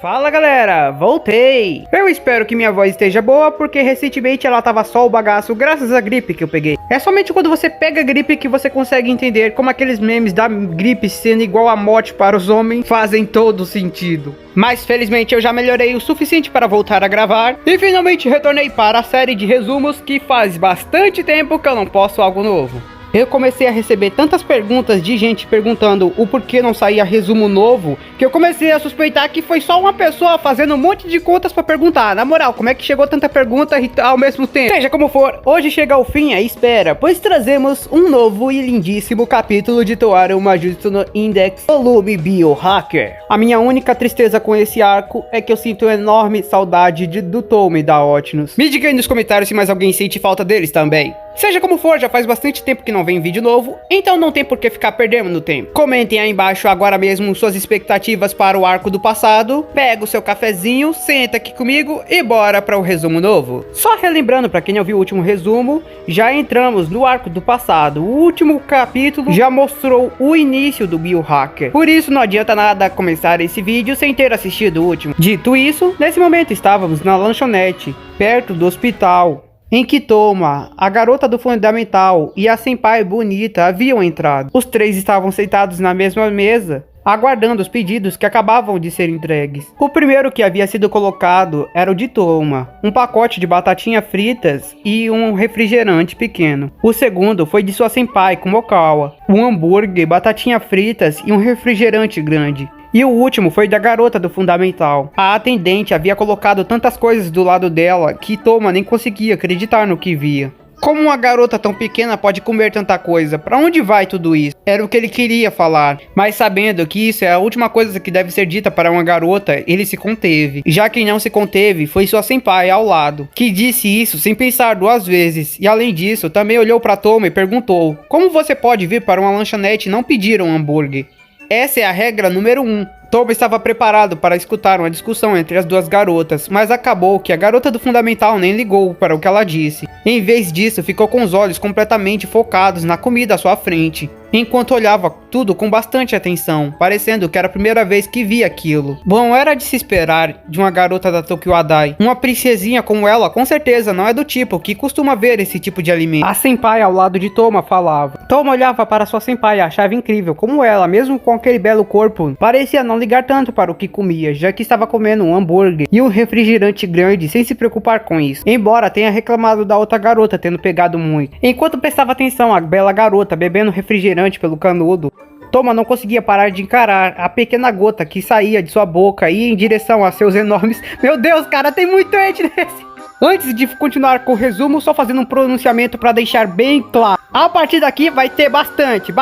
Fala galera, voltei! Eu espero que minha voz esteja boa, porque recentemente ela tava só o bagaço graças à gripe que eu peguei. É somente quando você pega a gripe que você consegue entender como aqueles memes da gripe sendo igual a morte para os homens fazem todo sentido. Mas felizmente eu já melhorei o suficiente para voltar a gravar e finalmente retornei para a série de resumos que faz bastante tempo que eu não posto algo novo. Eu comecei a receber tantas perguntas de gente perguntando o porquê não saía resumo novo, que eu comecei a suspeitar que foi só uma pessoa fazendo um monte de contas pra perguntar. Na moral, como é que chegou tanta pergunta ao mesmo tempo? Seja como for, hoje chega ao fim a espera, pois trazemos um novo e lindíssimo capítulo de Toaru Majutsu no Index Volume Biohacker. A minha única tristeza com esse arco é que eu sinto enorme saudade do Tome da Otnus. Me diga aí nos comentários se mais alguém sente falta deles também. Seja como for, já faz bastante tempo que não vem vídeo novo, então não tem por que ficar perdendo tempo. Comentem aí embaixo agora mesmo suas expectativas para o arco do passado, pega o seu cafezinho, senta aqui comigo e bora para o resumo novo. Só relembrando para quem não viu o último resumo, já entramos no arco do passado. O último capítulo já mostrou o início do Biohacker, por isso não adianta nada começar esse vídeo sem ter assistido o último. Dito isso, nesse momento estávamos na lanchonete, perto do hospital, em que Toma, a garota do fundamental e a senpai bonita haviam entrado. Os três estavam sentados na mesma mesa, aguardando os pedidos que acabavam de ser entregues. O primeiro que havia sido colocado era o de Toma, um pacote de batatinha fritas e um refrigerante pequeno. O segundo foi de sua senpai Kumokawa, um hambúrguer, batatinha fritas e um refrigerante grande. E o último foi da garota do fundamental. A atendente havia colocado tantas coisas do lado dela que Toma nem conseguia acreditar no que via. Como uma garota tão pequena pode comer tanta coisa? Pra onde vai tudo isso? Era o que ele queria falar, mas sabendo que isso é a última coisa que deve ser dita para uma garota, ele se conteve. Já quem não se conteve foi sua senpai ao lado, que disse isso sem pensar duas vezes, e além disso, também olhou para Toma e perguntou: como você pode vir para uma lanchonete e não pedir um hambúrguer? Essa é a regra número 1. Toma estava preparado para escutar uma discussão entre as duas garotas, mas acabou que a garota do fundamental nem ligou para o que ela disse. Em vez disso, ficou com os olhos completamente focados na comida à sua frente, enquanto olhava tudo com bastante atenção, parecendo que era a primeira vez que via aquilo. Bom, era de se esperar de uma garota da Tokyo Adai. Uma princesinha como ela, com certeza, não é do tipo que costuma ver esse tipo de alimento. A senpai ao lado de Toma falava. Toma olhava para sua senpai e achava incrível como ela, mesmo com aquele belo corpo, parecia não ligar tanto para o que comia, já que estava comendo um hambúrguer e um refrigerante grande sem se preocupar com isso, embora tenha reclamado da outra garota tendo pegado muito. Enquanto prestava atenção à bela garota bebendo refrigerante pelo canudo, Toma não conseguia parar de encarar a pequena gota que saía de sua boca e ia em direção a seus enormes... Meu Deus, cara, tem muito ente nesse... Antes de continuar com o resumo, só fazendo um pronunciamento para deixar bem claro. A partir daqui vai ter bastante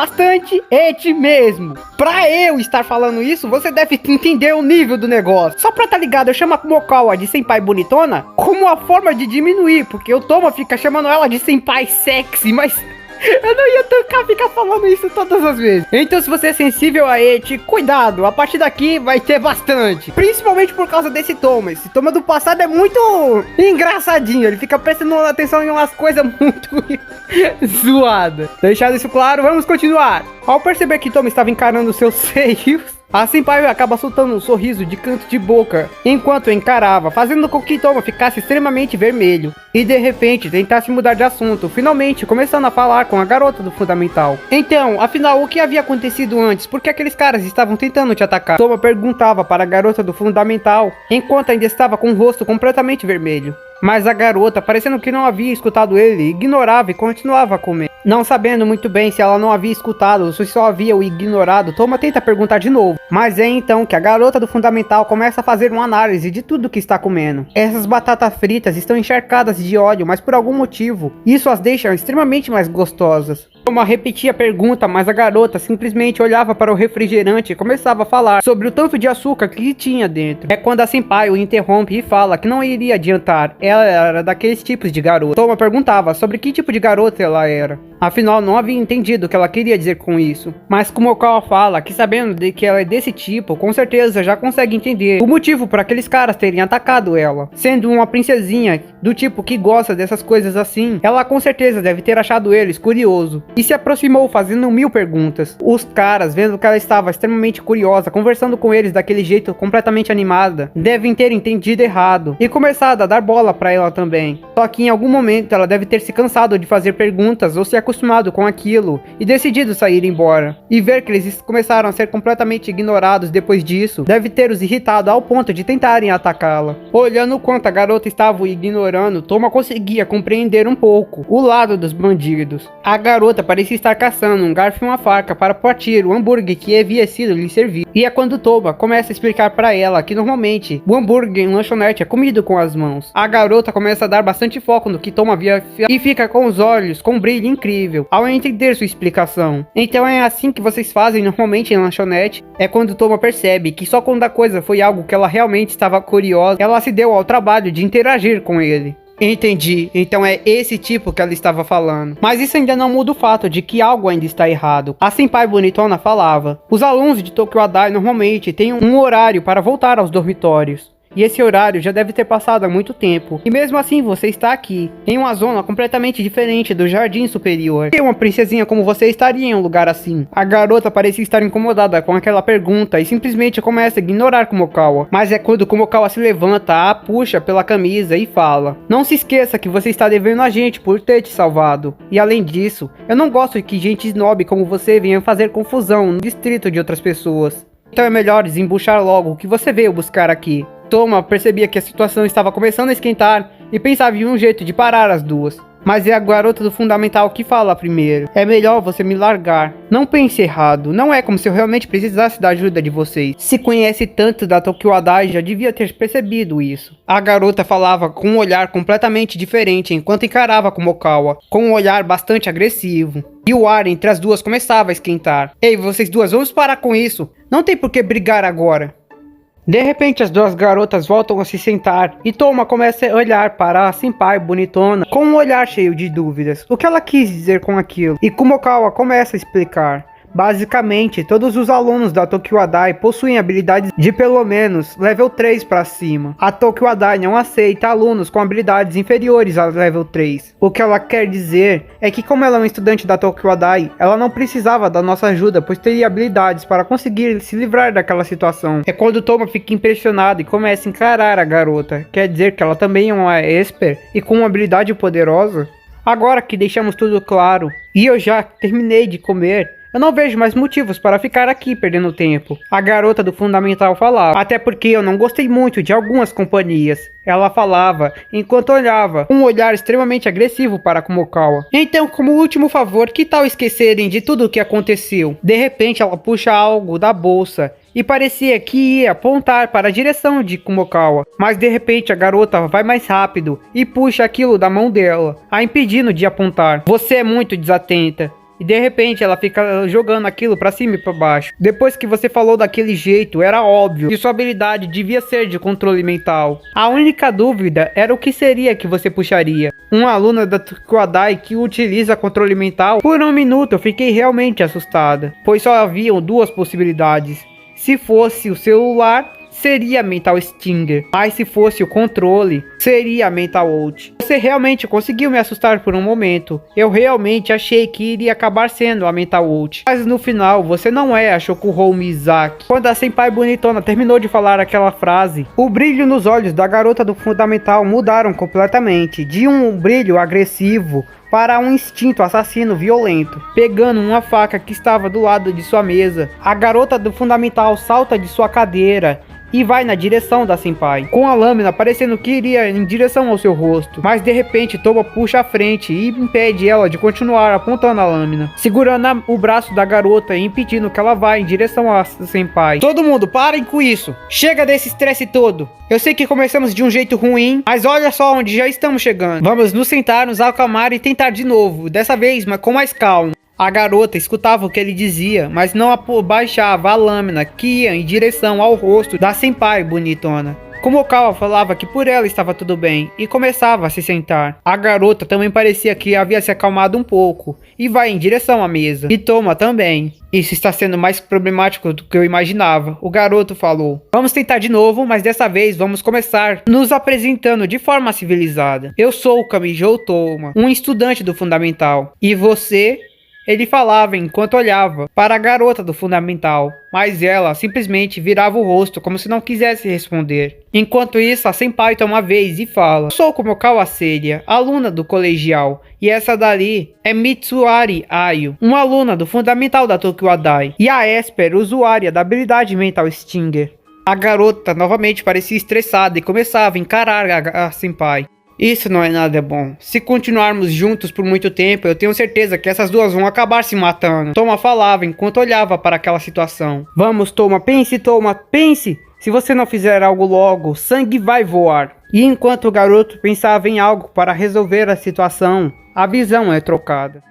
ete mesmo. Pra eu estar falando isso, você deve entender o nível do negócio. Só pra tá ligado, eu chamo a Kumokawa de senpai bonitona como uma forma de diminuir, porque o Toma fica chamando ela de senpai sexy, mas... eu não ia ficar falando isso todas as vezes. Então se você é sensível a ete, cuidado, a partir daqui vai ter bastante. Principalmente por causa desse Toma. Esse Toma do passado é muito engraçadinho. Ele fica prestando atenção em umas coisas muito zoadas. Deixado isso claro, vamos continuar. Ao perceber que Toma estava encarando seus seios, a senpai acaba soltando um sorriso de canto de boca enquanto encarava, fazendo com que Toma ficasse extremamente vermelho e de repente tentasse mudar de assunto, finalmente começando a falar com a garota do fundamental. Então, afinal, o que havia acontecido antes? Por que aqueles caras estavam tentando te atacar? Toma perguntava para a garota do fundamental enquanto ainda estava com o rosto completamente vermelho. Mas a garota, parecendo que não havia escutado ele, ignorava e continuava a comer. Não sabendo muito bem se ela não havia escutado ou se só havia o ignorado, Toma tenta perguntar de novo. Mas é então que a garota do fundamental começa a fazer uma análise de tudo que está comendo. Essas batatas fritas estão encharcadas de óleo, mas por algum motivo, isso as deixa extremamente mais gostosas. Toma repetia a pergunta, mas a garota simplesmente olhava para o refrigerante e começava a falar sobre o tanto de açúcar que tinha dentro. É quando a senpai o interrompe e fala que não iria adiantar. Ela era daqueles tipos de garota. Toma perguntava sobre que tipo de garota ela era. Afinal, não havia entendido o que ela queria dizer com isso. Mas Kumokawa fala que sabendo de que ela é desse tipo, com certeza já consegue entender o motivo para aqueles caras terem atacado ela. Sendo uma princesinha do tipo que gosta dessas coisas assim, ela com certeza deve ter achado eles curioso. e se aproximou fazendo 1000 perguntas. Os caras, vendo que ela estava extremamente curiosa, conversando com eles daquele jeito completamente animada, devem ter entendido errado e começado a dar bola pra ela também. Só que em algum momento ela deve ter se cansado de fazer perguntas ou se acostumado com aquilo e decidido sair embora. E ver que eles começaram a ser completamente ignorados depois disso, deve ter os irritado ao ponto de tentarem atacá-la. Olhando o quanto a garota estava o ignorando, Toma conseguia compreender um pouco o lado dos bandidos. A garota parecia estar caçando um garfo e uma faca para partir o hambúrguer que havia sido lhe servido. E é quando Toma começa a explicar para ela que normalmente o hambúrguer em lanchonete é comido com as mãos. A garota começa a dar bastante foco no que Toma havia e fica com os olhos com um brilho incrível ao entender sua explicação. Então é assim que vocês fazem normalmente em lanchonete? É quando Toma percebe que só quando a coisa foi algo que ela realmente estava curiosa, ela se deu ao trabalho de interagir com ele. Entendi, então é esse tipo que ela estava falando. Mas isso ainda não muda o fato de que algo ainda está errado. A senpai bonitona falava: os alunos de Tokyo Adai normalmente têm um horário para voltar aos dormitórios. E esse horário já deve ter passado há muito tempo. E mesmo assim você está aqui, em uma zona completamente diferente do jardim superior. E uma princesinha como você estaria em um lugar assim? A garota parecia estar incomodada com aquela pergunta e simplesmente começa a ignorar Kumokawa. Mas é quando Kumokawa se levanta, a puxa pela camisa e fala: não se esqueça que você está devendo a gente por ter te salvado. E além disso, eu não gosto que gente snob como você venha fazer confusão no distrito de outras pessoas. Então é melhor desembuchar logo o que você veio buscar aqui. Toma percebia que a situação estava começando a esquentar e pensava em um jeito de parar as duas. Mas é a garota do fundamental que fala primeiro: é melhor você me largar. Não pense errado, não é como se eu realmente precisasse da ajuda de vocês. Se conhece tanto da Tokyo Adai, já devia ter percebido isso. A garota falava com um olhar completamente diferente enquanto encarava Kumokawa, com um olhar bastante agressivo. E o ar entre as duas começava a esquentar. Ei, vocês duas, vamos parar com isso. Não tem por que brigar agora. De repente as duas garotas voltam a se sentar e Toma começa a olhar para a senpai bonitona com um olhar cheio de dúvidas. O que ela quis dizer com aquilo? E Kumokawa começa a explicar. Basicamente, todos os alunos da Tokyo Adai possuem habilidades de pelo menos level 3 para cima. A Tokyo Adai não aceita alunos com habilidades inferiores a level 3. O que ela quer dizer é que, como ela é uma estudante da Tokyo Adai, ela não precisava da nossa ajuda, pois teria habilidades para conseguir se livrar daquela situação. É quando Toma fica impressionado e começa a encarar a garota. Quer dizer que ela também é uma Esper e com uma habilidade poderosa? Agora que deixamos tudo claro e eu já terminei de comer, eu não vejo mais motivos para ficar aqui perdendo tempo. A garota do fundamental falava, até porque eu não gostei muito de algumas companhias. Ela falava, enquanto olhava, com um olhar extremamente agressivo para Kumokawa. Então, como último favor, que tal esquecerem de tudo o que aconteceu? De repente, ela puxa algo da bolsa e parecia que ia apontar para a direção de Kumokawa. Mas de repente a garota vai mais rápido e puxa aquilo da mão dela, a impedindo de apontar. Você é muito desatenta. E de repente ela fica jogando aquilo pra cima e pra baixo. Depois que você falou daquele jeito, era óbvio que sua habilidade devia ser de controle mental. A única dúvida era o que seria que você puxaria. Uma aluna da Tokyo Adai que utiliza controle mental? Por um minuto eu fiquei realmente assustada, pois só haviam duas possibilidades. Se fosse o celular, seria Mental Stinger, mas se fosse o controle, seria Mental Ult. Você realmente conseguiu me assustar por um momento. Eu realmente achei que iria acabar sendo a Mental Ult. Mas no final, você não é a Shokuhou Mizaki. Quando a senpai bonitona terminou de falar aquela frase, o brilho nos olhos da garota do fundamental mudaram completamente, de um brilho agressivo para um instinto assassino violento. Pegando uma faca que estava do lado de sua mesa, a garota do fundamental salta de sua cadeira e vai na direção da senpai, com a lâmina parecendo que iria em direção ao seu rosto, mas de repente Toma puxa a frente e impede ela de continuar apontando a lâmina, segurando o braço da garota e impedindo que ela vá em direção à senpai. Todo mundo, parem com isso! Chega desse estresse todo! Eu sei que começamos de um jeito ruim, mas olha só onde já estamos chegando. Vamos nos sentar, nos acalmar e tentar de novo, dessa vez, mas com mais calma. A garota escutava o que ele dizia, mas não abaixava a lâmina que ia em direção ao rosto da senpai bonitona. Kumokawa falava que por ela estava tudo bem e começava a se sentar. A garota também parecia que havia se acalmado um pouco e vai em direção à mesa. E Toma também. Isso está sendo mais problemático do que eu imaginava, o garoto falou. Vamos tentar de novo, mas dessa vez vamos começar nos apresentando de forma civilizada. Eu sou o Kamijou Toma, um estudante do fundamental. E você? Ele falava enquanto olhava para a garota do fundamental, mas ela simplesmente virava o rosto como se não quisesse responder. Enquanto isso, a senpai toma uma vez e fala: "Sou como Kawaseria, aluna do colegial, e essa dali é Mitsuari Ayo, uma aluna do fundamental da Tokyo Adai, e a Esper, usuária da habilidade mental Stinger." A garota novamente parecia estressada e começava a encarar a senpai. "Isso não é nada bom. Se continuarmos juntos por muito tempo, eu tenho certeza que essas duas vão acabar se matando." Toma falava enquanto olhava para aquela situação. "Vamos, Toma, pense, Toma, pense! Se você não fizer algo logo, sangue vai voar." E enquanto o garoto pensava em algo para resolver a situação, a visão é trocada.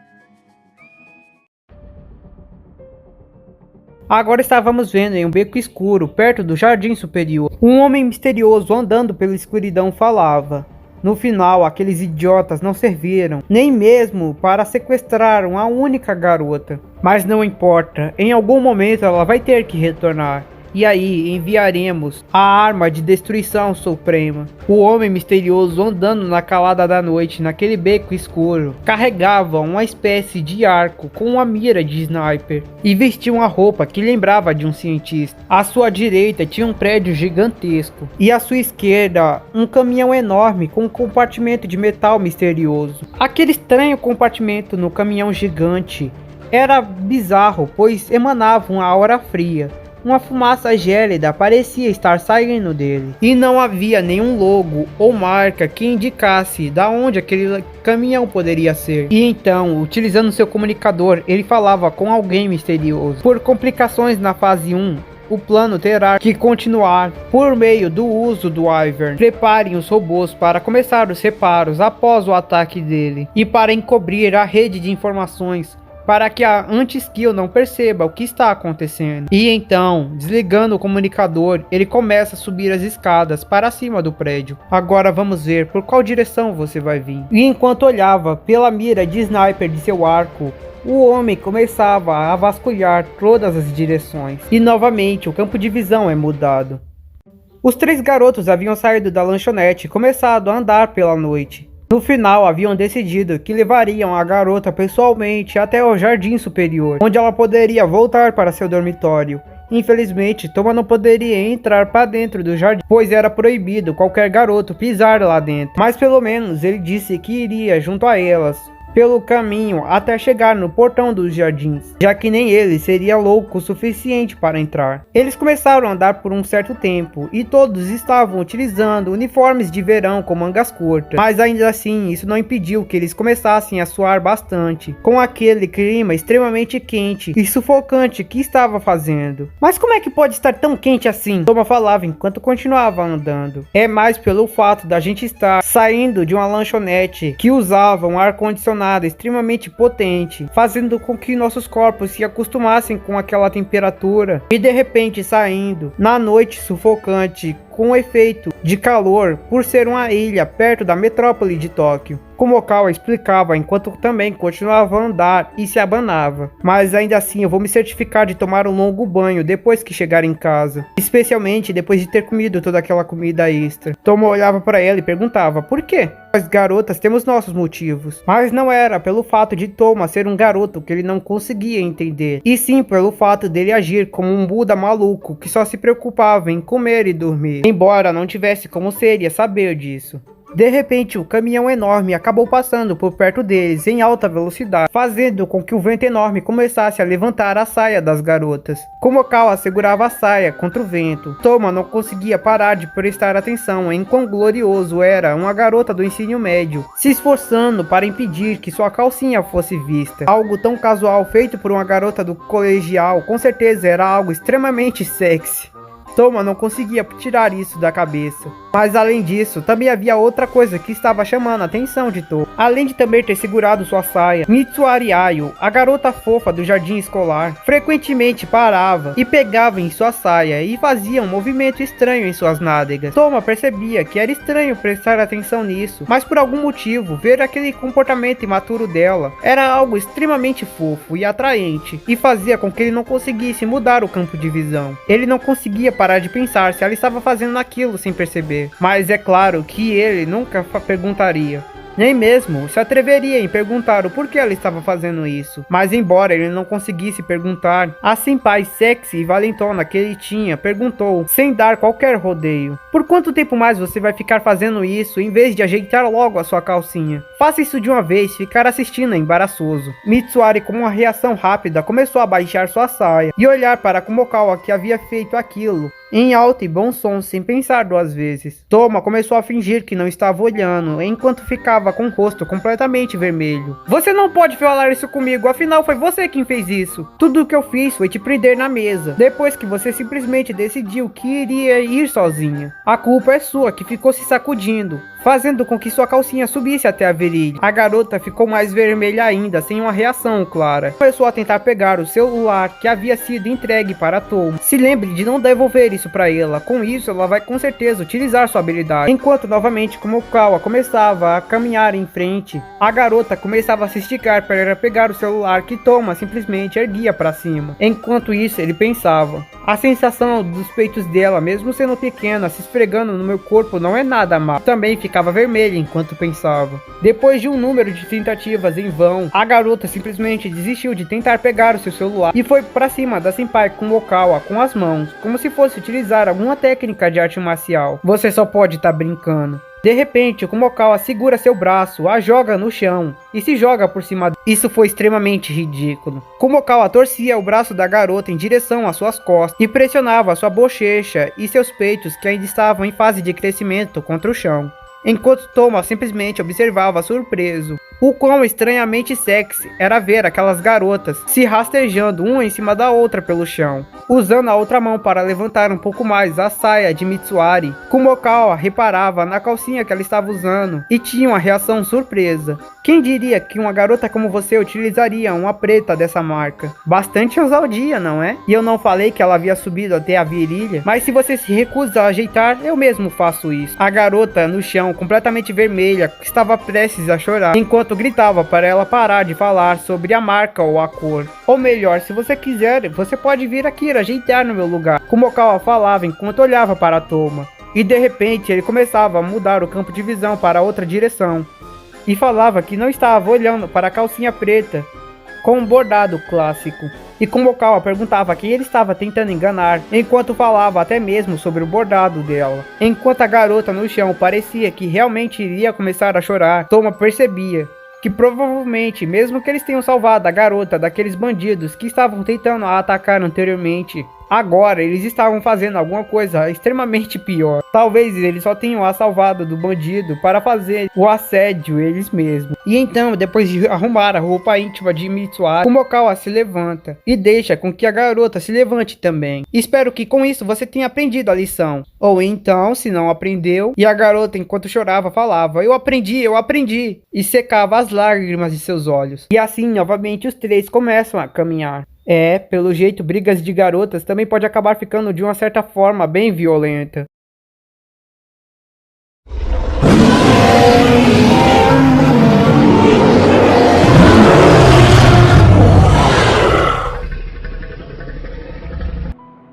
Agora estávamos vendo em um beco escuro, perto do jardim superior. Um homem misterioso andando pela escuridão falava. No final, aqueles idiotas não serviram, nem mesmo para sequestrar uma única garota. Mas não importa, em algum momento ela vai ter que retornar. E aí enviaremos a arma de destruição suprema. O homem misterioso andando na calada da noite, naquele beco escuro, carregava uma espécie de arco com uma mira de sniper e vestia uma roupa que lembrava de um cientista. À sua direita tinha um prédio gigantesco e à sua esquerda um caminhão enorme com um compartimento de metal misterioso. Aquele estranho compartimento no caminhão gigante era bizarro, pois emanava uma aura fria. Uma fumaça gélida parecia estar saindo dele, e não havia nenhum logo ou marca que indicasse da onde aquele caminhão poderia ser. E então, utilizando seu comunicador, ele falava com alguém misterioso. Por complicações na fase 1, o plano terá que continuar por meio do uso do Wyvern. Preparem os robôs para começar os reparos após o ataque dele, e para encobrir a rede de informações para que a anti-skill não perceba o que está acontecendo. E então, desligando o comunicador, ele começa a subir as escadas para cima do prédio. Agora vamos ver por qual direção você vai vir. E enquanto olhava pela mira de sniper de seu arco, o homem começava a vasculhar todas as direções. E novamente o campo de visão é mudado. Os três garotos haviam saído da lanchonete e começado a andar pela noite. No final, haviam decidido que levariam a garota pessoalmente até o jardim superior, onde ela poderia voltar para seu dormitório. Infelizmente, Toma não poderia entrar para dentro do jardim, pois era proibido qualquer garoto pisar lá dentro. Mas pelo menos ele disse que iria junto a elas pelo caminho até chegar no portão dos jardins, já que nem ele seria louco o suficiente para entrar. Eles começaram a andar por um certo tempo, e todos estavam utilizando uniformes de verão com mangas curtas, mas ainda assim isso não impediu que eles começassem a suar bastante, com aquele clima extremamente quente e sufocante que estava fazendo. "Mas como é que pode estar tão quente assim?" Toma falava enquanto continuava andando. "É mais pelo fato da gente estar saindo de uma lanchonete que usava um ar-condicionado extremamente potente, fazendo com que nossos corpos se acostumassem com aquela temperatura, e de repente saindo na noite sufocante com efeito de calor por ser uma ilha perto da metrópole de Tóquio." Kumokawa explicava enquanto também continuava a andar e se abanava. "Mas ainda assim eu vou me certificar de tomar um longo banho depois que chegar em casa, especialmente depois de ter comido toda aquela comida extra." Toma olhava para ela e perguntava: "Por quê?" "Nós garotas temos nossos motivos." Mas não era pelo fato de Toma ser um garoto que ele não conseguia entender, e sim pelo fato dele agir como um Buda maluco que só se preocupava em comer e dormir, embora não tivesse como seria saber disso. De repente, o caminhão enorme acabou passando por perto deles em alta velocidade, fazendo com que o vento enorme começasse a levantar a saia das garotas. Kumokawa segurava a saia contra o vento. Toma não conseguia parar de prestar atenção em quão glorioso era uma garota do ensino médio, se esforçando para impedir que sua calcinha fosse vista. Algo tão casual feito por uma garota do colegial com certeza era algo extremamente sexy. Toma não conseguia tirar isso da cabeça. Mas além disso, também havia outra coisa que estava chamando a atenção de Toma. Além de também ter segurado sua saia, Mitsuari Ayo, a garota fofa do jardim escolar, frequentemente parava e pegava em sua saia e fazia um movimento estranho em suas nádegas. Toma percebia que era estranho prestar atenção nisso, mas por algum motivo, ver aquele comportamento imaturo dela era algo extremamente fofo e atraente, e fazia com que ele não conseguisse mudar o campo de visão. Ele não conseguia parar de pensar se ela estava fazendo aquilo sem perceber, mas é claro que ele nunca perguntaria. Nem mesmo se atreveria em perguntar o porquê ela estava fazendo isso. Mas embora ele não conseguisse perguntar, a senpai sexy e valentona que ele tinha perguntou, sem dar qualquer rodeio: por quanto tempo mais você vai ficar fazendo isso em vez de ajeitar logo a sua calcinha? Faça isso de uma vez, ficar assistindo é embaraçoso. Mitsuari, com uma reação rápida, começou a baixar sua saia e olhar para Kumokawa, que havia feito aquilo em alto e bom som, sem pensar duas vezes. Toma começou a fingir que não estava olhando, enquanto ficava com o rosto completamente vermelho. Você não pode falar isso comigo, afinal foi você quem fez isso. Tudo o que eu fiz foi te prender na mesa, depois que você simplesmente decidiu que iria ir sozinha. A culpa é sua, que ficou se sacudindo, fazendo com que sua calcinha subisse até a virilha. A garota ficou mais vermelha ainda, sem uma reação clara. Começou a tentar pegar o celular que havia sido entregue para Toma. Se lembre de não devolver isso para ela, com isso ela vai com certeza utilizar sua habilidade. Enquanto novamente Kumokawa começava a caminhar em frente, a garota começava a se esticar para pegar o celular que Toma simplesmente erguia para cima. Enquanto isso ele pensava: a sensação dos peitos dela, mesmo sendo pequena, se esfregando no meu corpo não é nada mal. Também ficava vermelha enquanto pensava. Depois de um número de tentativas em vão, a garota simplesmente desistiu de tentar pegar o seu celular e foi para cima da senpai Kumokawa com as mãos, como se fosse utilizar alguma técnica de arte marcial. Você só pode estar brincando. De repente, Kumokawa segura seu braço, a joga no chão e se joga por cima. Isso foi extremamente ridículo. Kumokawa torcia o braço da garota em direção às suas costas e pressionava sua bochecha e seus peitos, que ainda estavam em fase de crescimento, contra o chão, enquanto Toma simplesmente observava surpreso. O quão estranhamente sexy era ver aquelas garotas se rastejando uma em cima da outra pelo chão, usando a outra mão para levantar um pouco mais a saia de Mitsuari. Kumokawa reparava na calcinha que ela estava usando e tinha uma reação surpresa. Quem diria que uma garota como você utilizaria uma preta dessa marca? Bastante ousadia, não é? E eu não falei que ela havia subido até a virilha, mas se você se recusa a ajeitar, eu mesmo faço isso. A garota no chão, completamente vermelha, estava prestes a chorar, enquanto gritava para ela parar de falar sobre a marca ou a cor. Ou melhor, se você quiser, você pode vir aqui ajeitar no meu lugar. Kumokawa falava enquanto olhava para Toma. E de repente ele começava a mudar o campo de visão para outra direção. E falava que não estava olhando para a calcinha preta com um bordado clássico. E Kumokawa perguntava quem ele estava tentando enganar, enquanto falava até mesmo sobre o bordado dela. Enquanto a garota no chão parecia que realmente iria começar a chorar, Toma percebia que provavelmente, mesmo que eles tenham salvado a garota daqueles bandidos que estavam tentando a atacar anteriormente, agora eles estavam fazendo alguma coisa extremamente pior. Talvez eles só tenham a salvado do bandido para fazer o assédio eles mesmos. E então, depois de arrumar a roupa íntima de Mitsuari, Kumokawa se levanta e deixa com que a garota se levante também. Espero que com isso você tenha aprendido a lição. Ou então, se não aprendeu, e a garota enquanto chorava falava: eu aprendi, e secava as lágrimas de seus olhos. E assim, novamente, os três começam a caminhar. Pelo jeito, brigas de garotas também pode acabar ficando de uma certa forma bem violenta.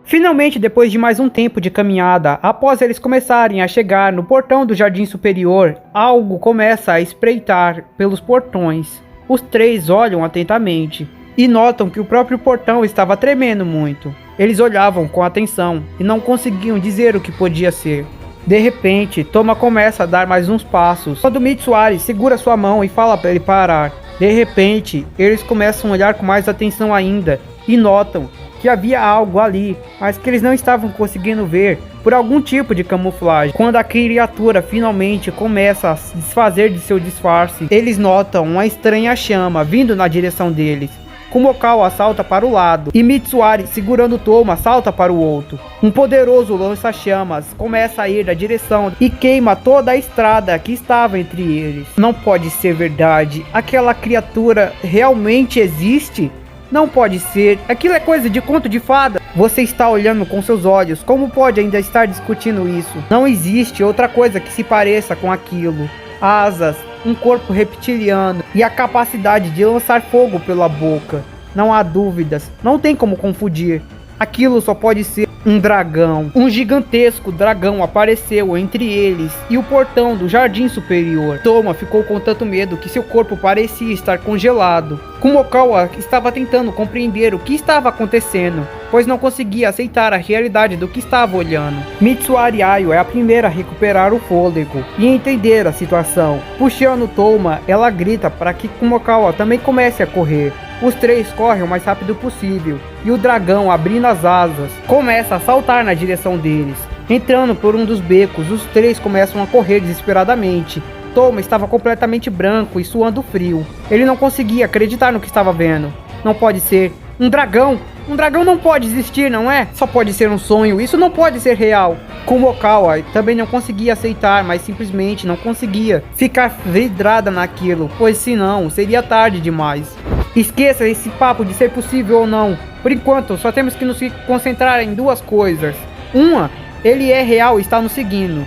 Finalmente, depois de mais um tempo de caminhada, após eles começarem a chegar no portão do jardim superior, algo começa a espreitar pelos portões. Os três olham atentamente e notam que o próprio portão estava tremendo muito. Eles olhavam com atenção e não conseguiam dizer o que podia ser. De repente, Toma começa a dar mais uns passos, quando Mitsuari segura sua mão e fala para ele parar. De repente, eles começam a olhar com mais atenção ainda e notam que havia algo ali, mas que eles não estavam conseguindo ver por algum tipo de camuflagem. Quando a criatura finalmente começa a se desfazer de seu disfarce, eles notam uma estranha chama vindo na direção deles. Kumokawa salta para o lado e Mitsuari, segurando Toma, salta para o outro. Um poderoso lança-chamas começa a ir na direção e queima toda a estrada que estava entre eles. Não pode ser verdade. Aquela criatura realmente existe? Não pode ser. Aquilo é coisa de conto de fada. Você está olhando com seus olhos. Como pode ainda estar discutindo isso? Não existe outra coisa que se pareça com aquilo. Asas, um corpo reptiliano e a capacidade de lançar fogo pela boca. Não há dúvidas. Não tem como confundir. Aquilo só pode ser Um dragão. Um gigantesco dragão apareceu entre eles e o portão do jardim superior. Toma ficou com tanto medo que seu corpo parecia estar congelado. Kumokawa estava tentando compreender o que estava acontecendo, pois não conseguia aceitar a realidade do que estava olhando. Mitsuari Ayo é a primeira a recuperar o fôlego e entender a situação. Puxando Toma, ela grita para que Kumokawa também comece a correr. Os três correm o mais rápido possível e o dragão, abrindo as asas, começa a saltar na direção deles. Entrando por um dos becos, os três começam a correr desesperadamente. Toma estava completamente branco e suando frio. Ele não conseguia acreditar no que estava vendo. Não pode ser. Um dragão! Um dragão não pode existir, não é? Só pode ser um sonho, isso não pode ser real. Kumokawa também não conseguia aceitar, mas simplesmente não conseguia ficar vidrada naquilo, pois senão seria tarde demais. Esqueça esse papo de ser possível ou não. Por enquanto, só temos que nos concentrar em duas coisas. Uma, ele é real e está nos seguindo.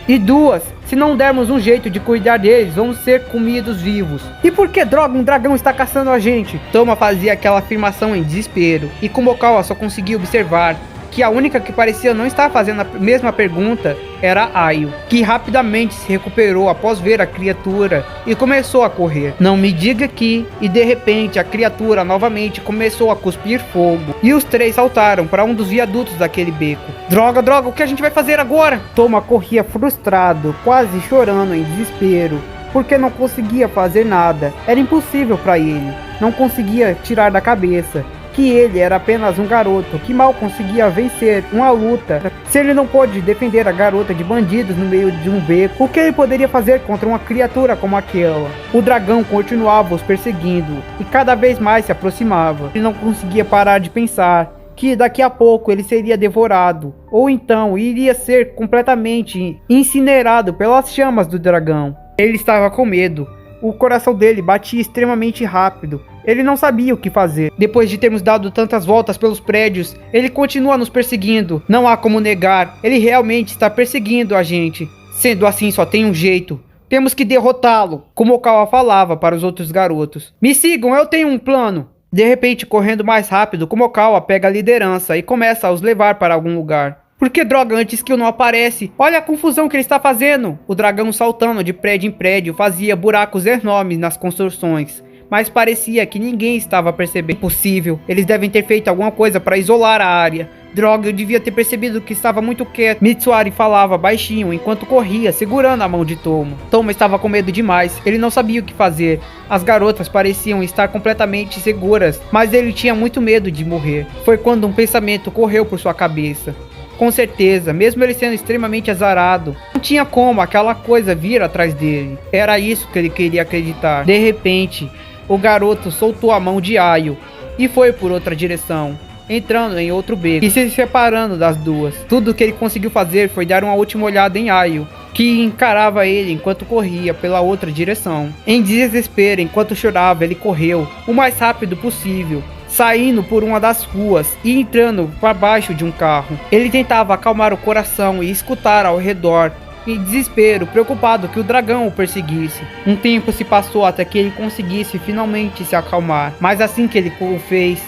E duas, se não dermos um jeito de cuidar deles, vamos ser comidos vivos. E por que droga um dragão está caçando a gente? Toma fazia aquela afirmação em desespero, e Kumokawa só conseguia observar que a única que parecia não estar fazendo a mesma pergunta era Ayo, que rapidamente se recuperou após ver a criatura e começou a correr. Não me diga que, e de repente a criatura novamente começou a cuspir fogo, e os três saltaram para um dos viadutos daquele beco. Droga, droga, o que a gente vai fazer agora? Toma corria frustrado, quase chorando em desespero, porque não conseguia fazer nada. Era impossível para ele, não conseguia tirar da cabeça que ele era apenas um garoto que mal conseguia vencer uma luta. Se ele não pôde defender a garota de bandidos no meio de um beco, o que ele poderia fazer contra uma criatura como aquela? O dragão continuava os perseguindo e cada vez mais se aproximava. Ele não conseguia parar de pensar que daqui a pouco ele seria devorado, ou então iria ser completamente incinerado pelas chamas do dragão. Ele estava com medo. O coração dele batia extremamente rápido. Ele não sabia o que fazer. Depois de termos dado tantas voltas pelos prédios, ele continua nos perseguindo. Não há como negar, ele realmente está perseguindo a gente. Sendo assim, só tem um jeito. Temos que derrotá-lo, como Okawa falava para os outros garotos. Me sigam, eu tenho um plano. De repente, correndo mais rápido, Kumokawa pega a liderança e começa a os levar para algum lugar. Por que droga antes que eu não aparece? Olha a confusão que ele está fazendo! O dragão saltando de prédio em prédio fazia buracos enormes nas construções, mas parecia que ninguém estava percebendo. Impossível, eles devem ter feito alguma coisa para isolar a área. Droga, eu devia ter percebido que estava muito quieto. Mitsuari falava baixinho enquanto corria, segurando a mão de Toma. Toma estava com medo demais, ele não sabia o que fazer. As garotas pareciam estar completamente seguras, mas ele tinha muito medo de morrer. Foi quando um pensamento correu por sua cabeça. Com certeza, mesmo ele sendo extremamente azarado, não tinha como aquela coisa vir atrás dele. Era isso que ele queria acreditar. De repente, o garoto soltou a mão de Ayo e foi por outra direção, entrando em outro beco e se separando das duas. Tudo que ele conseguiu fazer foi dar uma última olhada em Ayo, que encarava ele enquanto corria pela outra direção. Em desespero, enquanto chorava, ele correu o mais rápido possível, saindo por uma das ruas e entrando para baixo de um carro. Ele tentava acalmar o coração e escutar ao redor, em desespero, preocupado que o dragão o perseguisse. Um tempo se passou até que ele conseguisse finalmente se acalmar, mas assim que ele o fez,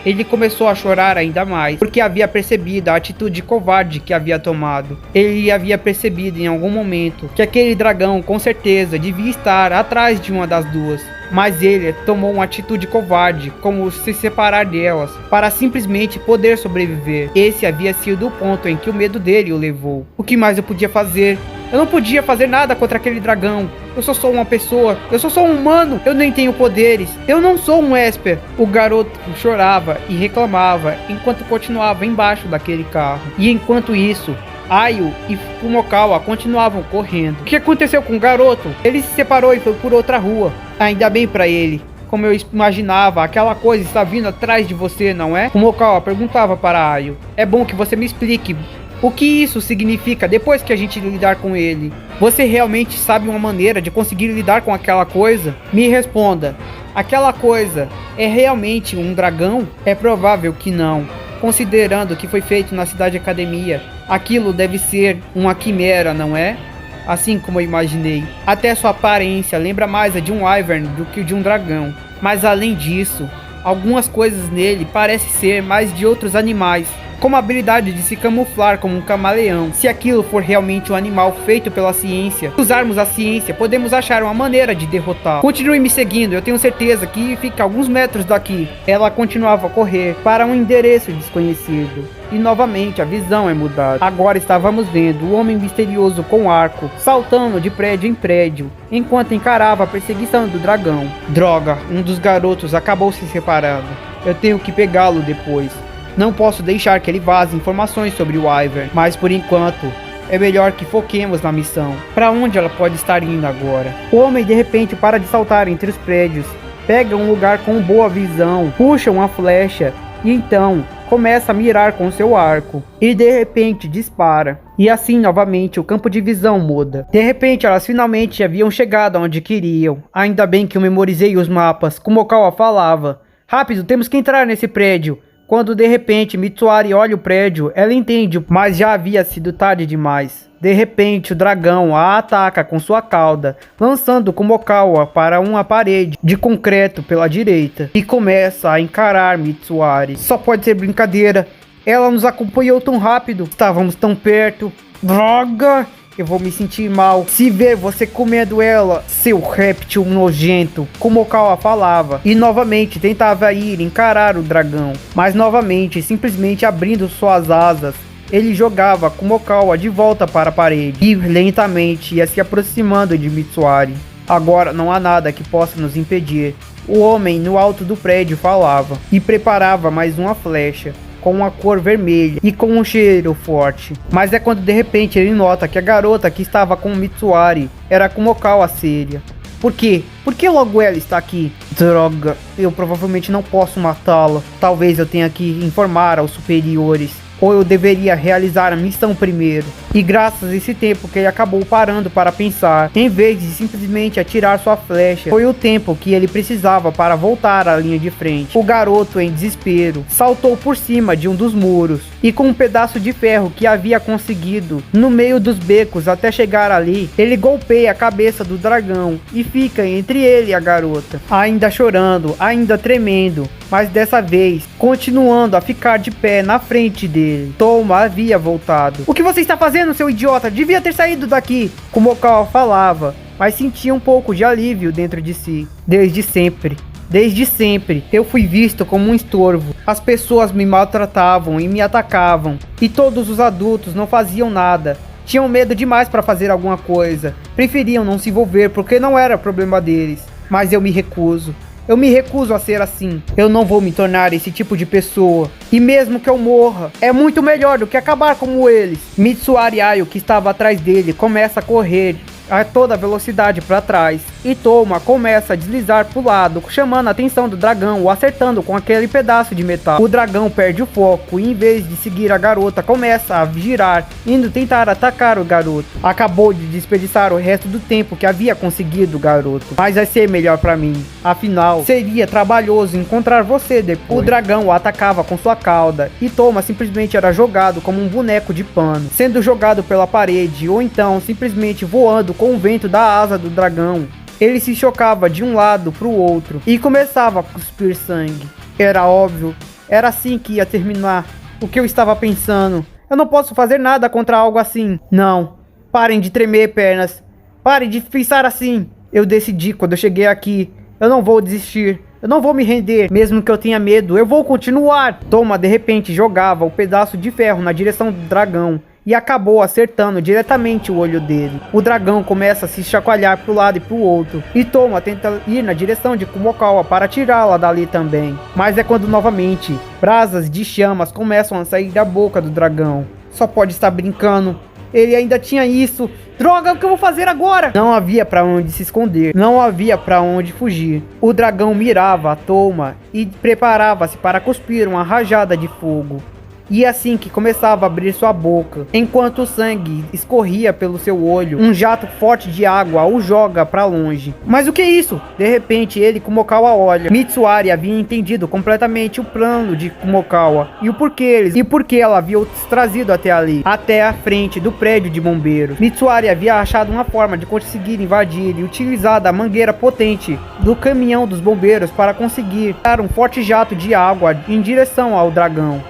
ele começou a chorar ainda mais, porque havia percebido a atitude covarde que havia tomado. Ele havia percebido em algum momento que aquele dragão com certeza devia estar atrás de uma das duas. Mas ele tomou uma atitude covarde, como se separar delas, para simplesmente poder sobreviver. Esse havia sido o ponto em que o medo dele o levou. O que mais eu podia fazer? Eu não podia fazer nada contra aquele dragão. Eu sou só uma pessoa. Eu sou só um humano. Eu nem tenho poderes. Eu não sou um Esper. O garoto chorava e reclamava enquanto continuava embaixo daquele carro. E enquanto isso, Ayo e Kumokawa continuavam correndo. O que aconteceu com o garoto? Ele se separou e foi por outra rua. Ainda bem pra ele. Como eu imaginava, aquela coisa está vindo atrás de você, não é? Kumokawa perguntava para Ayo. É bom que você me explique o que isso significa depois que a gente lidar com ele. Você realmente sabe uma maneira de conseguir lidar com aquela coisa? Me responda. Aquela coisa é realmente um dragão? É provável que não. Considerando que foi feito na cidade academia, aquilo deve ser uma quimera, não é? Assim como eu imaginei. Até sua aparência lembra mais a de um Wyvern do que de um dragão. Mas além disso, algumas coisas nele parecem ser mais de outros animais. com a habilidade de se camuflar como um camaleão. Se aquilo for realmente um animal feito pela ciência, se usarmos a ciência, podemos achar uma maneira de derrotar. Continue me seguindo, eu tenho certeza que fica a alguns metros daqui. Ela continuava a correr para um endereço desconhecido. E novamente a visão é mudada. Agora estávamos vendo o homem misterioso com arco, saltando de prédio em prédio, enquanto encarava a perseguição do dragão. Droga, um dos garotos acabou se separando. Eu tenho que pegá-lo depois. Não posso deixar que ele vaze informações sobre o Wyvern, mas por enquanto é melhor que foquemos na missão. Para onde ela pode estar indo agora? O homem de repente para de saltar entre os prédios, pega um lugar com boa visão, puxa uma flecha e então começa a mirar com seu arco e de repente dispara. E assim novamente o campo de visão muda. De repente elas finalmente haviam chegado aonde queriam. Ainda bem que eu memorizei os mapas, como Okawa falava. Rápido, temos que entrar nesse prédio. Quando de repente Mitsuari olha o prédio, ela entende, mas já havia sido tarde demais. De repente o dragão a ataca com sua cauda, lançando Kumokawa para uma parede de concreto pela direita e começa a encarar Mitsuari. Só pode ser brincadeira, ela nos acompanhou tão rápido, estávamos tão perto. Droga! Eu vou me sentir mal se ver você comendo ela, seu réptil nojento, como Okawa falava. E novamente tentava ir encarar o dragão, mas novamente, simplesmente abrindo suas asas, ele jogava Kumokawa de volta para a parede e lentamente ia se aproximando de Mitsuari. Agora não há nada que possa nos impedir. O homem no alto do prédio falava e preparava mais uma flecha com uma cor vermelha e com um cheiro forte. Mas é quando de repente ele nota que a garota que estava com Mitsuari era Kumokawa Seria. Por quê? Por que logo ela está aqui? Droga, eu provavelmente não posso matá-la. Talvez eu tenha que informar aos superiores. Ou eu deveria realizar a missão primeiro. E graças a esse tempo que ele acabou parando para pensar, em vez de simplesmente atirar sua flecha, foi o tempo que ele precisava para voltar à linha de frente. O garoto, em desespero, saltou por cima de um dos muros e com um pedaço de ferro que havia conseguido no meio dos becos até chegar ali, ele golpeia a cabeça do dragão e fica entre ele e a garota, ainda chorando, ainda tremendo, mas dessa vez continuando a ficar de pé na frente dele. Toma havia voltado. O que você está fazendo, seu idiota? Devia ter saído daqui, como Okawa falava, mas sentia um pouco de alívio dentro de si. Desde sempre, eu fui visto como um estorvo. As pessoas me maltratavam e me atacavam, e todos os adultos não faziam nada. Tinham medo demais para fazer alguma coisa. Preferiam não se envolver porque não era problema deles. Mas eu me recuso. Eu me recuso a ser assim. Eu não vou me tornar esse tipo de pessoa. E mesmo que eu morra, é muito melhor do que acabar como eles. Mitsuari Ayo, que estava atrás dele, começa a correr a toda velocidade para trás. E Toma começa a deslizar para o lado, chamando a atenção do dragão, o acertando com aquele pedaço de metal. O dragão perde o foco e em vez de seguir a garota, começa a girar, indo tentar atacar o garoto. Acabou de desperdiçar o resto do tempo que havia conseguido o garoto. Mas vai ser melhor para mim. Afinal, seria trabalhoso encontrar você depois. O dragão o atacava com sua cauda e Toma simplesmente era jogado como um boneco de pano, sendo jogado pela parede ou então simplesmente voando com o vento da asa do dragão. Ele se chocava de um lado para o outro e começava a cuspir sangue. Era óbvio, era assim que ia terminar. O que eu estava pensando? Eu não posso fazer nada contra algo assim. Não, parem de tremer, pernas. Parem de pensar assim. Eu decidi quando eu cheguei aqui. Eu não vou desistir. Eu não vou me render. Mesmo que eu tenha medo, eu vou continuar. Toma de repente jogava o pedaço de ferro na direção do dragão e acabou acertando diretamente o olho dele. O dragão começa a se chacoalhar para um lado e para o outro, e Toma tenta ir na direção de Kumokawa para tirá-la dali também. Mas é quando novamente brasas de chamas começam a sair da boca do dragão. Só pode estar brincando. Ele ainda tinha isso. Droga, o que eu vou fazer agora? Não havia para onde se esconder, não havia para onde fugir. O dragão mirava a Toma e preparava-se para cuspir uma rajada de fogo. E assim que começava a abrir sua boca, enquanto o sangue escorria pelo seu olho, um jato forte de água o joga para longe. Mas o que é isso? De repente ele, Kumokawa, olha. Mitsuari havia entendido completamente o plano de Kumokawa e o porquê ela havia os trazido até ali, até a frente do prédio de bombeiros. Mitsuari havia achado uma forma de conseguir invadir e utilizar a mangueira potente do caminhão dos bombeiros para conseguir dar um forte jato de água em direção ao dragão.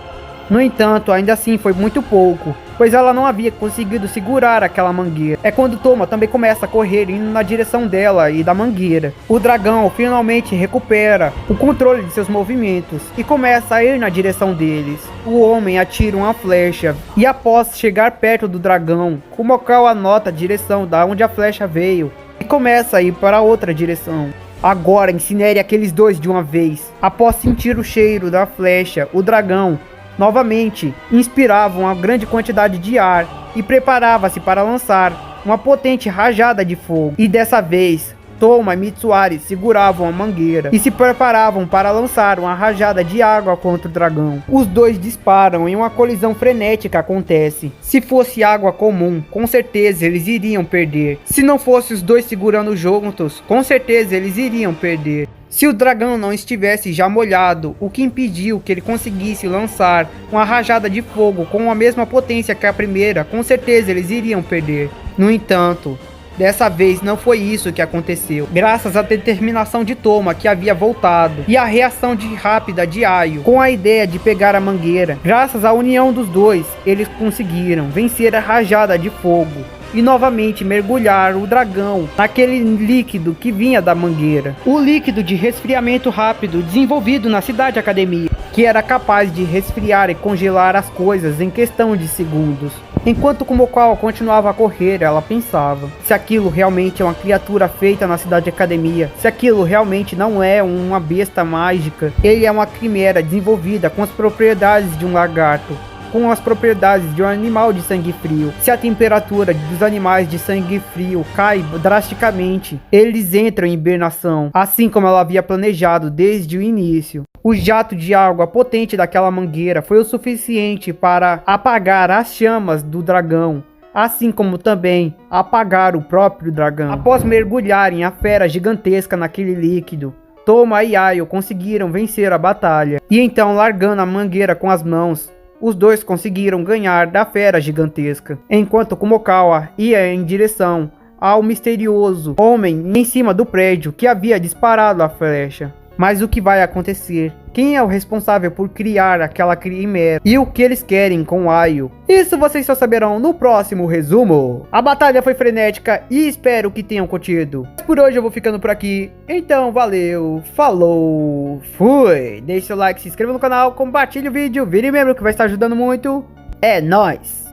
No entanto, ainda assim foi muito pouco, pois ela não havia conseguido segurar aquela mangueira. É quando Toma também começa a correr indo na direção dela e da mangueira. O dragão finalmente recupera o controle de seus movimentos e começa a ir na direção deles. O homem atira uma flecha e após chegar perto do dragão, Kumokao anota a direção da onde a flecha veio e começa a ir para outra direção. Agora incinere aqueles dois de uma vez. Após sentir o cheiro da flecha, o dragão novamente inspirava uma grande quantidade de ar e preparava-se para lançar uma potente rajada de fogo. E dessa vez, Toma e Mitsuari seguravam a mangueira e se preparavam para lançar uma rajada de água contra o dragão. Os dois disparam e uma colisão frenética acontece. Se fosse água comum, com certeza eles iriam perder. Se não fosse os dois segurando juntos, com certeza eles iriam perder. Se o dragão não estivesse já molhado, o que impediu que ele conseguisse lançar uma rajada de fogo com a mesma potência que a primeira, com certeza eles iriam perder. No entanto, dessa vez não foi isso que aconteceu, graças à determinação de Toma, que havia voltado, e à reação rápida de Ayo, com a ideia de pegar a mangueira. Graças à união dos dois, eles conseguiram vencer a rajada de fogo e novamente mergulhar o dragão naquele líquido que vinha da mangueira. O líquido de resfriamento rápido desenvolvido na Cidade Academia, que era capaz de resfriar e congelar as coisas em questão de segundos. Enquanto Kumokao continuava a correr, ela pensava: se aquilo realmente é uma criatura feita na Cidade Academia, se aquilo realmente não é uma besta mágica, ele é uma quimera desenvolvida com as propriedades de um lagarto, com as propriedades de um animal de sangue frio. Se a temperatura dos animais de sangue frio cai drasticamente, eles entram em hibernação, assim como ela havia planejado desde o início. O jato de água potente daquela mangueira foi o suficiente para apagar as chamas do dragão, assim como também apagar o próprio dragão. Após mergulharem a fera gigantesca naquele líquido, Toma e Ayo conseguiram vencer a batalha. E então, largando a mangueira com as mãos, os dois conseguiram ganhar da fera gigantesca, enquanto Kumokawa ia em direção ao misterioso homem em cima do prédio que havia disparado a flecha. Mas o que vai acontecer? Quem é o responsável por criar aquela quimera? E o que eles querem com Ayo? Isso vocês só saberão no próximo resumo. A batalha foi frenética e espero que tenham curtido. Por hoje eu vou ficando por aqui. Então valeu, falou, fui. Deixe seu like, se inscreva no canal, compartilhe o vídeo, vire membro que vai estar ajudando muito. É nóis!